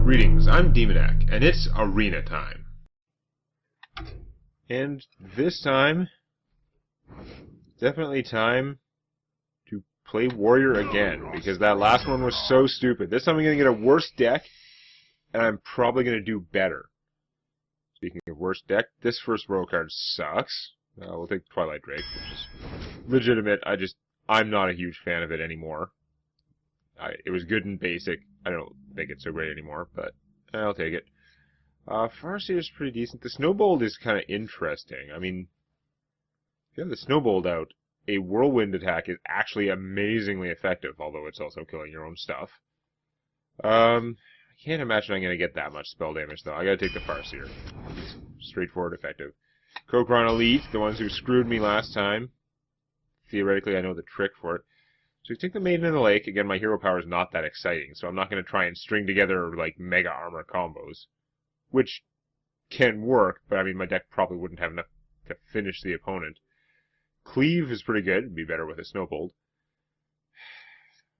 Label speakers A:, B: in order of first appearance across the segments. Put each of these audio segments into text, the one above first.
A: Greetings, I'm Demonac, and it's arena time. And this time, definitely time to play Warrior again, because that last one was so stupid. This time I'm going to get a worse deck, and I'm probably going to do better. Speaking of worse deck, this first row card sucks. We'll take Twilight Drake, which is legitimate. I'm not a huge fan of it anymore. It was good and basic. I don't think it's so great anymore, but I'll take it. Farseer is pretty decent. The Snowbolt is kind of interesting. I mean, if you have the Snowbolt out, a Whirlwind attack is actually amazingly effective, although it's also killing your own stuff. I can't imagine I'm going to get that much spell damage, though. I gotta take the Farseer. It's straightforward, effective. Kokron Elite, the ones who screwed me last time. Theoretically, I know the trick for it. So you take the Maiden in the Lake. Again, my hero power is not that exciting, so I'm not going to try and string together, like, mega armor combos. Which can work, but I mean, my deck probably wouldn't have enough to finish the opponent. Cleave is pretty good. It'd be better with a Snowbolt.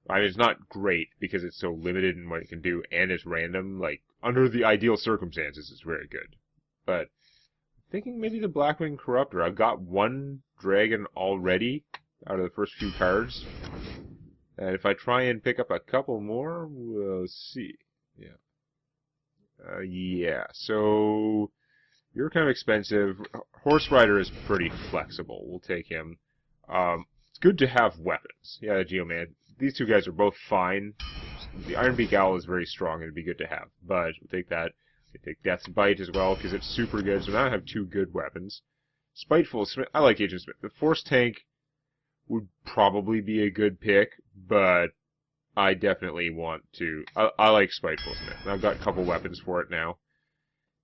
A: I mean, it's not great, because it's so limited in what it can do, and it's random. Like, under the ideal circumstances, it's very good. But, I'm thinking maybe the Blackwing Corruptor. I've got one dragon already out of the first few cards. And if I try and pick up a couple more, we'll see. Yeah, so you're kind of expensive. Horse Rider is pretty flexible. We'll take him. It's good to have weapons. Yeah, Geoman. These two guys are both fine. The Ironbeak Owl is very strong, and it'd be good to have. But we'll take that. We take Death's Bite as well, because it's super good. So now I have two good weapons. Spiteful Smith. I like Agent Smith. The Force Tank would probably be a good pick, but I definitely want to... I like Spiteful Smith. I've got a couple weapons for it now.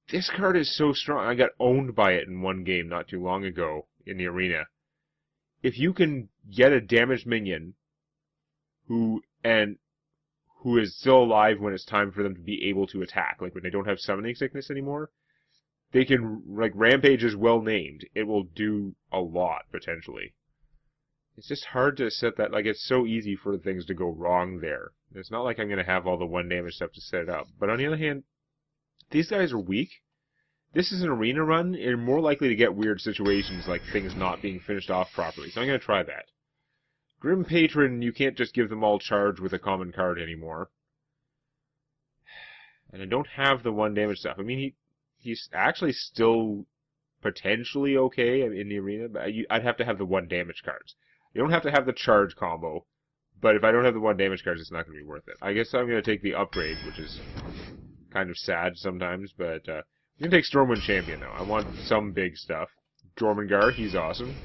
A: This card is so strong. I got owned by it in one game not too long ago in the arena. If you can get a damaged minion who is still alive when it's time for them to be able to attack, like when they don't have summoning sickness anymore, they can... Like, Rampage is well named. It will do a lot, potentially. It's just hard to set that, like, it's so easy for things to go wrong there. It's not like I'm going to have all the one damage stuff to set it up. But on the other hand, these guys are weak. This is an arena run. You're more likely to get weird situations like things not being finished off properly. So I'm going to try that. Grim Patron, you can't just give them all charge with a common card anymore. And I don't have the one damage stuff. I mean, he's actually still potentially okay in the arena, but I'd have to have the one damage cards. You don't have to have the charge combo, but if I don't have the one damage cards, it's not going to be worth it. I guess I'm going to take the upgrade, which is kind of sad sometimes, but I'm going to take Stormwind Champion, though. I want some big stuff. Jormungandr, he's awesome.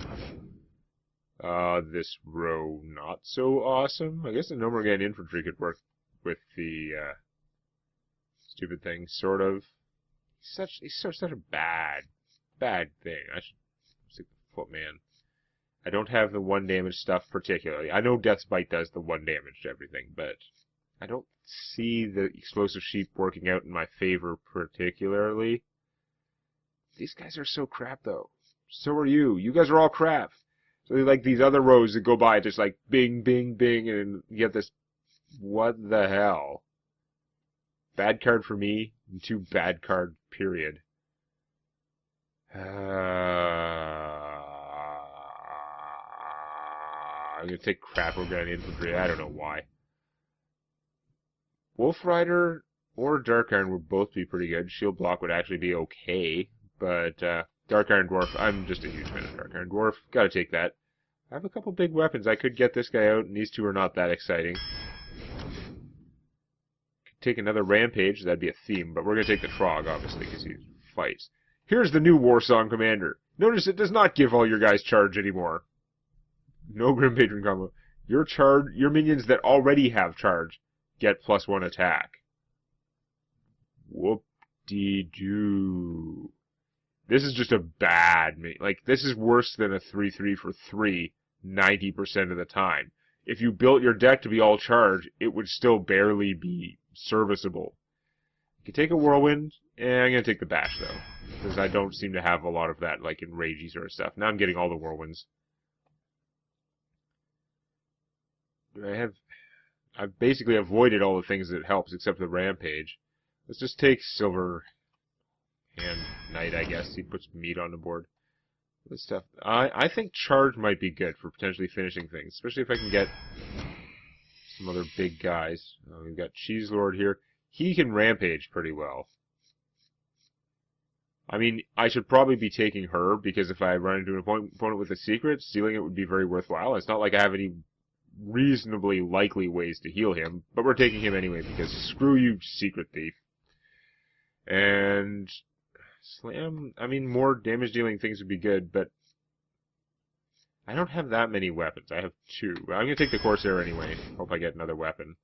A: This row, not so awesome. I guess the Nomergan Infantry could work with the stupid thing, sort of. He's such a bad thing. I should stick the Footman. I don't have the one damage stuff particularly. I know Death's Bite does the one damage to everything, but I don't see the Explosive Sheep working out in my favor particularly. These guys are so crap, though. So are you. You guys are all crap. So like these other rows that go by, just like bing, bing, bing, and you get this, what the hell? Bad card for me, and two bad card, period. I'm going to take Crapplegun Infantry. I don't know why. Wolf Rider or Dark Iron would both be pretty good. Shield Block would actually be okay. But Dark Iron Dwarf, I'm just a huge fan of Dark Iron Dwarf. Gotta take that. I have a couple big weapons. I could get this guy out, and these two are not that exciting. Could take another Rampage. That'd be a theme. But we're going to take the Trog, obviously, because he fights. Here's the new Warsong Commander. Notice it does not give all your guys charge anymore. No Grim Patron combo. Your minions that already have charge get +1 attack. Whoop-de-doo. This is just a bad minion. Like, this is worse than a 3/3 for 3 90% of the time. If you built your deck to be all charge, it would still barely be serviceable. You can take a Whirlwind, and I'm going to take the Bash, though. Because I don't seem to have a lot of that, like, in Ragey sort of stuff. Now I'm getting all the Whirlwinds. I've basically avoided all the things that helps except the Rampage. Let's just take Silver and Knight, I guess. He puts meat on the board. This stuff. I think Charge might be good for potentially finishing things, especially if I can get some other big guys. We've got Cheese Lord here. He can rampage pretty well. I mean, I should probably be taking her, because if I run into an opponent with a secret, stealing it would be very worthwhile. It's not like I have any reasonably likely ways to heal him, but we're taking him anyway, because screw you, Secret Thief. And Slam, I mean, more damage-dealing things would be good, but I don't have that many weapons. I have 2. I'm going to take the Corsair anyway. Hope I get another weapon.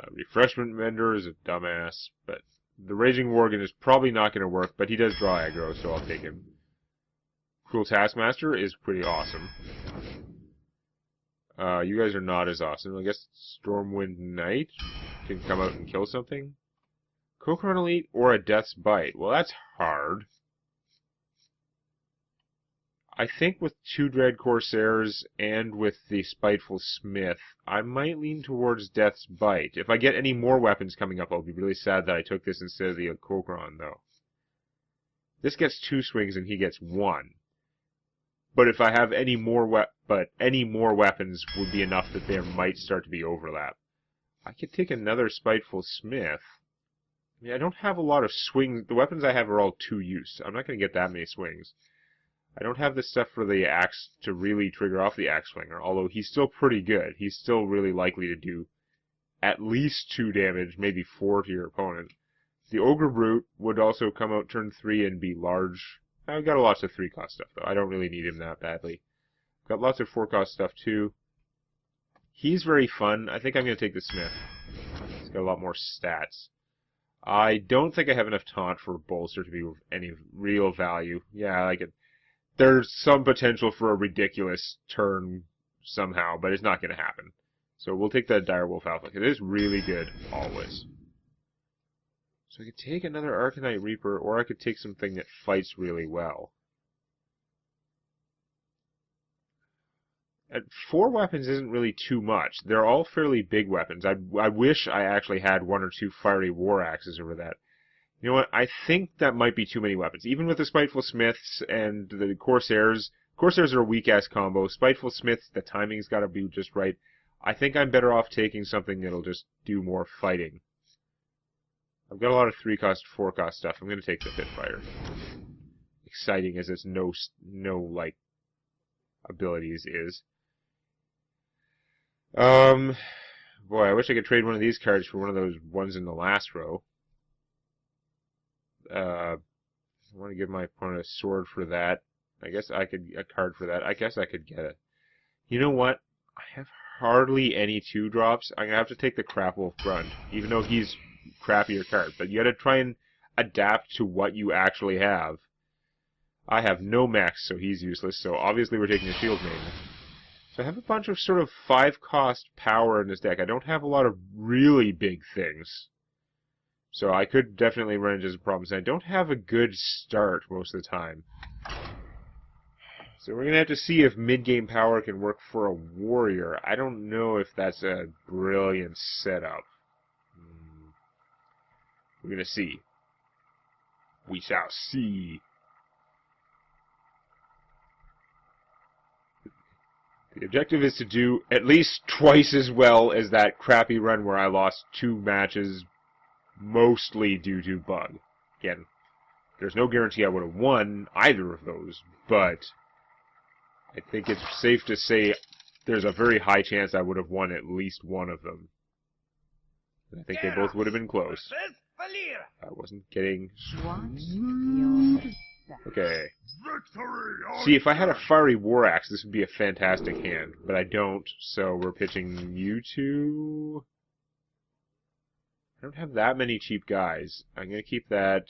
A: Refreshment Vendor is a dumbass, but the Raging Worgen is probably not going to work, but he does draw aggro, so I'll take him. Cruel Taskmaster is pretty awesome. You guys are not as awesome. I guess Stormwind Knight can come out and kill something. Kokron Elite or a Death's Bite. Well, that's hard. I think with 2 Dread Corsairs and with the Spiteful Smith, I might lean towards Death's Bite. If I get any more weapons coming up, I'll be really sad that I took this instead of the Kokron, though. This gets 2 swings and he gets 1. But if I have any more weapons would be enough that there might start to be overlap. I could take another Spiteful Smith. I mean, I don't have a lot of swings. The weapons I have are all 2 use. I'm not going to get that many swings. I don't have the stuff for the axe to really trigger off the axe swinger, although he's still pretty good. He's still really likely to do at least 2 damage, maybe 4 to your opponent. The Ogre Brute would also come out turn 3 and be large. I've got lots of 3-cost stuff, though. I don't really need him that badly. Got lots of 4-cost stuff, too. He's very fun. I think I'm going to take the Smith. He's got a lot more stats. I don't think I have enough taunt for Bolster to be of any real value. Yeah, I like it. There's some potential for a ridiculous turn somehow, but it's not going to happen. So we'll take that Direwolf Alpha. It is really good, always. So I could take another Arcanite Reaper, or I could take something that fights really well. At 4 weapons isn't really too much. They're all fairly big weapons. I wish I actually had 1 or 2 Fiery War Axes over that. You know what? I think that might be too many weapons. Even with the Spiteful Smiths and the Corsairs. Corsairs are a weak-ass combo. Spiteful Smiths, the timing's got to be just right. I think I'm better off taking something that'll just do more fighting. I've got a lot of 3-cost, 4-cost stuff. I'm going to take the Pitfire. Exciting as its no abilities is. Boy, I wish I could trade one of these cards for one of those ones in the last row. I want to give my opponent a sword for that. I guess I could a card for that. I guess I could get it. You know what? I have hardly any 2-drops. I'm gonna have to take the Crapwolf Grunt, even though he's a crappier card. But you gotta try and adapt to what you actually have. I have no mechs, so he's useless. So obviously we're taking a Shield Maiden. So I have a bunch of sort of 5-cost power in this deck. I don't have a lot of really big things. So I could definitely run into some problems. I don't have a good start most of the time. So we're going to have to see if mid-game power can work for a warrior. I don't know if that's a brilliant setup. We're going to see. We shall see. The objective is to do at least twice as well as that crappy run where I lost 2 matches mostly due to bug. Again, there's no guarantee I would have won either of those, but I think it's safe to say there's a very high chance I would have won at least one of them. I think they both would have been close. I wasn't getting... Okay. See, if I had a Fiery War Axe, this would be a fantastic hand, but I don't, so we're pitching you two... I don't have that many cheap guys. I'm going to keep that.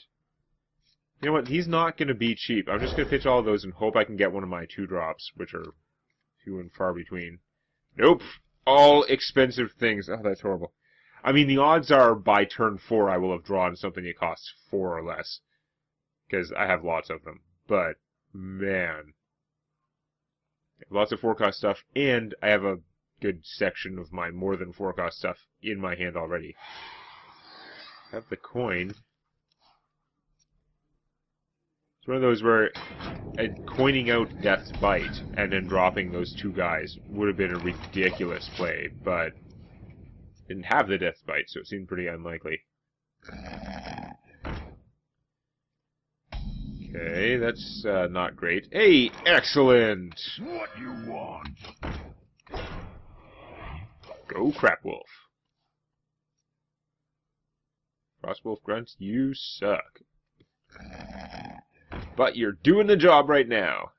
A: You know what? He's not going to be cheap. I'm just going to pitch all of those and hope I can get one of my 2-drops, which are few and far between. Nope. All expensive things. Oh, that's horrible. I mean, the odds are by turn 4 I will have drawn something that costs 4 or less. Because I have lots of them. But, man. Lots of 4-cost stuff, and I have a good section of my more than 4-cost stuff in my hand already. have the coin. It's one of those where coining out Death's Bite and then dropping those two guys would have been a ridiculous play, but didn't have the Death's Bite, so it seemed pretty unlikely. Okay, that's not great. Hey, excellent!
B: What you want?
A: Go, Crapwolf. Frostwolf grunts, you suck. But you're doing the job right now.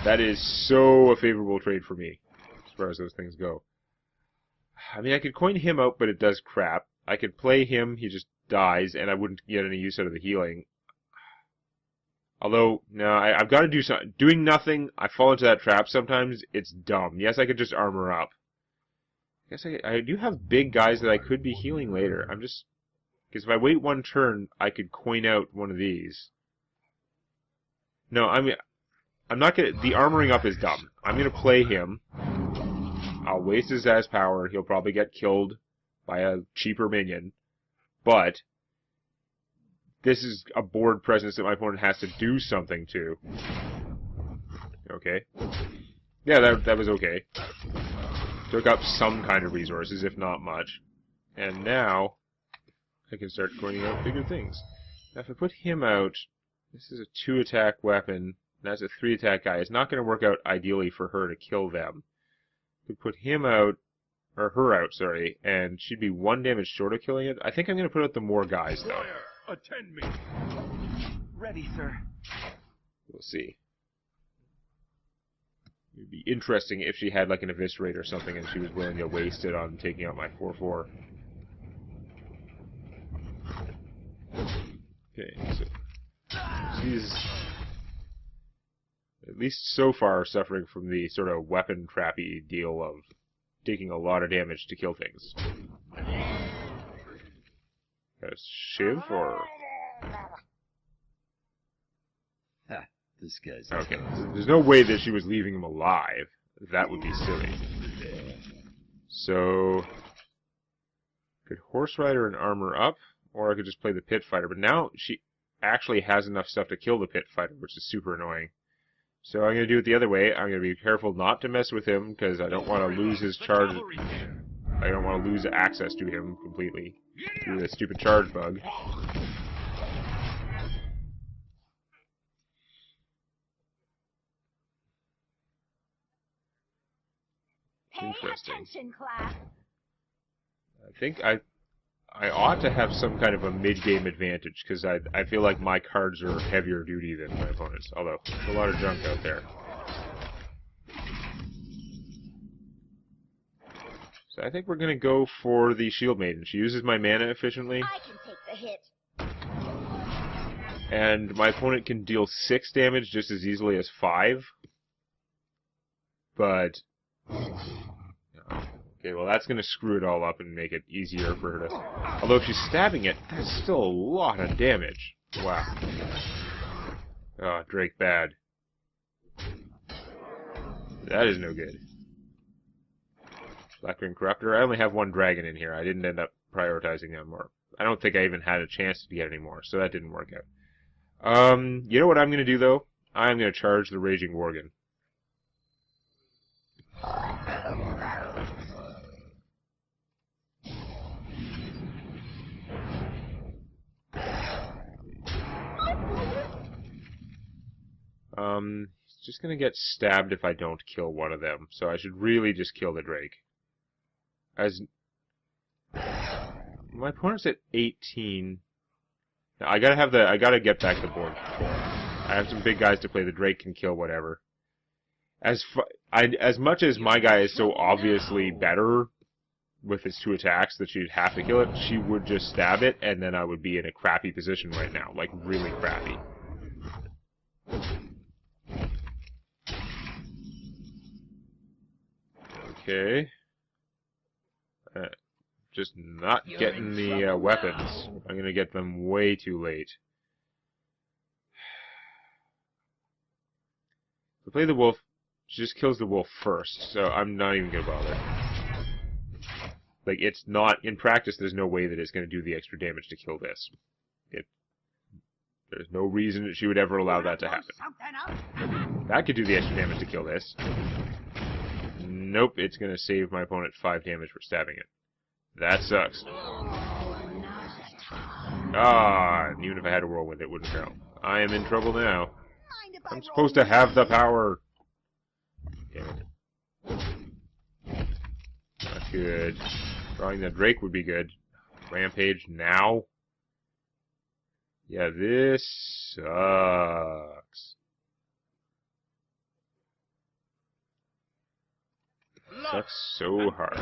A: That is so a favorable trade for me, as far as those things go. I mean, I could coin him out, but it does crap. I could play him, he just dies, and I wouldn't get any use out of the healing. Although, no, I've got to do something. Doing nothing, I fall into that trap sometimes, it's dumb. Yes, I could just armor up. I guess I do have big guys that I could be healing later. I'm just... Because if I wait one turn, I could coin out one of these. No, I'm not gonna... The armoring up is dumb. I'm gonna play him. I'll waste his ass power. He'll probably get killed by a cheaper minion. But this is a board presence that my opponent has to do something to. Okay. Yeah, that was okay. Took up some kind of resources, if not much. And now I can start coining out bigger things. Now if I put him out, this is a 2-attack weapon, that's a 3-attack guy. It's not going to work out ideally for her to kill them. Could put him out, or her out, sorry, and she'd be 1 damage short of killing it. I think I'm going to put out the more guys, though.
B: Attend me. Ready, sir.
A: We'll see. It would be interesting if she had like an Eviscerate or something and she was willing to waste it on taking out my 4/4. Okay, so she's at least so far suffering from the sort of weapon trappy deal of taking a lot of damage to kill things. Got a shiv or...
C: This guy's
A: okay. There's no way that she was leaving him alive. That would be silly. So could Horse Rider and armor up, or I could just play the Pit Fighter. But now she actually has enough stuff to kill the Pit Fighter, which is super annoying. So I'm going to do it the other way. I'm going to be careful not to mess with him, because I don't want to lose his charge. I don't want to lose access to him completely through that stupid charge bug. Interesting.
D: Attention, class.
A: I think I ought to have some kind of a mid-game advantage, because I feel like my cards are heavier duty than my opponent's, although there's a lot of junk out there. So I think we're going to go for the Shield Maiden. She uses my mana efficiently,
D: I can take the hit.
A: and my opponent can deal 6 damage just as easily as 5. But... okay, well that's going to screw it all up and make it easier for her to... Although if she's stabbing it, that's still a lot of damage. Wow. Oh, Drake bad. That is no good. Blackwing Corruptor. I only have 1 dragon in here. I didn't end up prioritizing them, or I don't think I even had a chance to get any more, so that didn't work out. You know what I'm going to do, though? I'm going to charge the Raging Worgen. He's just gonna get stabbed if I don't kill one of them, so I should really just kill the Drake. As my opponent's at 18. Now, I gotta get back the board before. I have some big guys to play. The Drake can kill whatever. As much as my guy is so obviously better with his 2 attacks that she'd have to kill it, she would just stab it, and then I would be in a crappy position right now, like really crappy. Okay. Just not getting the weapons. I'm gonna get them way too late. To play the wolf, she just kills the wolf first, so I'm not even gonna bother. Like, it's not, in practice, there's no way that it's going to do the extra damage to kill this. There's no reason that she would ever allow that to happen. That could do the extra damage to kill this. Nope, it's going to save my opponent 5 damage for stabbing it. That sucks. Ah, and even if I had a whirlwind, it wouldn't count. I am in trouble now. I'm supposed to have the power. Damn it. Not good. Drawing the Drake would be good. Rampage now? Yeah, this sucks. Sucks so hard.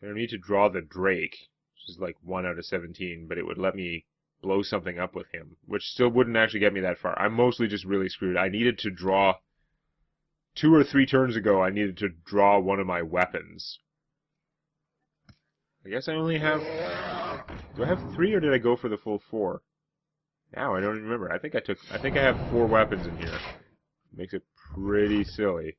A: I need to draw the Drake, which is like 1 out of 17, but it would let me blow something up with him, which still wouldn't actually get me that far. I'm mostly just really screwed. I needed to draw 2 or 3 turns ago, I needed to draw one of my weapons. I guess I only have... Do I have 3 or did I go for the full 4? Now I don't even remember. I think I have 4 weapons in here. Makes it pretty silly.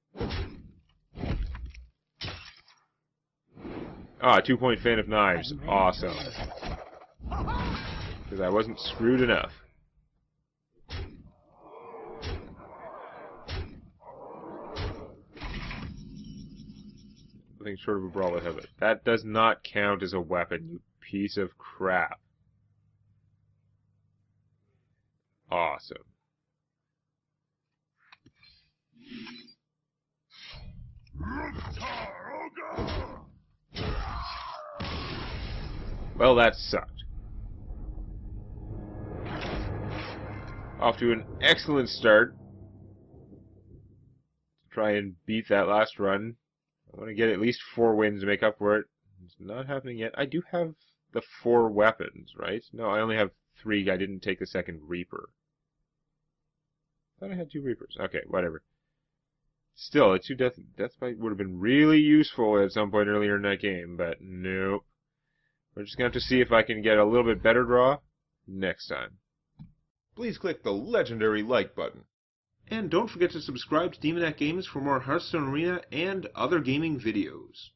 A: Ah, 2-point fan of knives. Awesome. Because I wasn't screwed enough. Nothing short of a brawl would have it. That does not count as a weapon, you piece of crap. Awesome. Well, that sucked. Off to an excellent start. Try and beat that last run. I want to get at least 4 wins to make up for it. It's not happening yet. I do have the 4 weapons, right? No, I only have 3. I didn't take the second Reaper. I thought I had 2 Reapers. Okay, whatever. Still, a 2 death bite would have been really useful at some point earlier in that game, but nope. We're just going to have to see if I can get a little bit better draw next time. Please click the legendary like button. And don't forget to subscribe to Demonac Games for more Hearthstone Arena and other gaming videos.